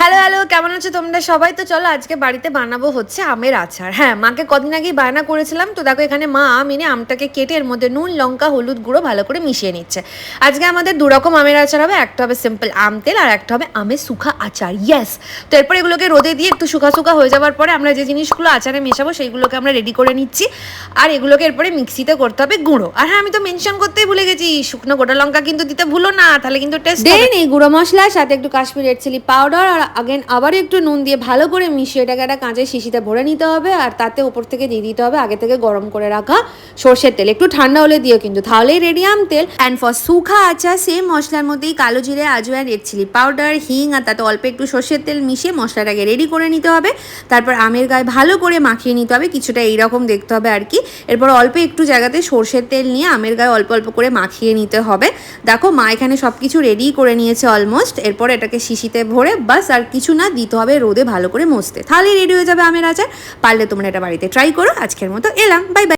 Hello hello, কেমন আছো তোমরা সবাই? তো চলো আজকে বাড়িতে বানাবো হচ্ছে আমের আচার। হ্যাঁ, মাকে কদিন আগেই বায়না করেছিলাম। তো দেখো এখানে মা আম এনে আমটাকে কেটে এর মধ্যে নুন লঙ্কা হলুদ গুঁড়ো ভালো করে মিশিয়ে নিচ্ছে। আজকে আমাদের দু রকম আমের আচার হবে, একটা হবে সিম্পল আম তেল আর একটা হবে আমের শুকা আচার। ইয়েস। তো এরপর এগুলোকে রোদে দিয়ে একটু শুকা শুকা হয়ে যাওয়ার পরে আমরা যে জিনিসগুলো আচারে মেশাবো সেইগুলোকে আমরা রেডি করে নিচ্ছি। আর এগুলোকে এরপরে মিক্সিতে করতে হবে গুঁড়ো। আর হ্যাঁ, আমি তো মেনশন করতেই ভুলে গেছি, শুকনো গোটা লঙ্কা কিন্তু দিতে ভুলো না, তাহলে কিন্তু টেস্ট হবে। দেন এই গুঁড়ো মশলার সাথে একটু কাশ্মীরি রেড চিলি পাউডার আর আবার একটু নুন দিয়ে ভালো করে মিশিয়ে এটাকে একটা কাঁচের শিশিতে ভরে নিতে হবে। আর তাতে উপর থেকে দিয়ে দিতে হবে আগে থেকে গরম করে রাখা সর্ষের তেল, একটু ঠান্ডা হলে দিও কিন্তু, তাহলেই রেডি আম তেল। অ্যান্ড ফর সুখা আচার সেম মশলার মধ্যেই কালো জিরে আজওয়ান রেড চিলি পাউডার হিং আর তাতে অল্প একটু সর্ষের তেল মিশিয়ে মশলাটাকে রেডি করে নিতে হবে। তারপর আমের গায়ে ভালো করে মাখিয়ে নিতে হবে, কিছুটা এইরকম দেখতে হবে আর কি। এরপর অল্প একটু জায়গাতে সর্ষের তেল নিয়ে আমের গায়ে অল্প অল্প করে মাখিয়ে নিতে হবে। দেখো মা এখানে সব কিছু রেডি করে নিয়েছে অলমোস্ট। এরপর এটাকে শিশিতে ভরে বাস আর কিছু না, দিতে হবে রোদে ভালো করে মুছতে, তাহলেই রেডি হয়ে যাবে আমের আচার। পারলে তোমরা এটা বাড়িতে ট্রাই করো। আজকের মতো এলাম, বাই বাই।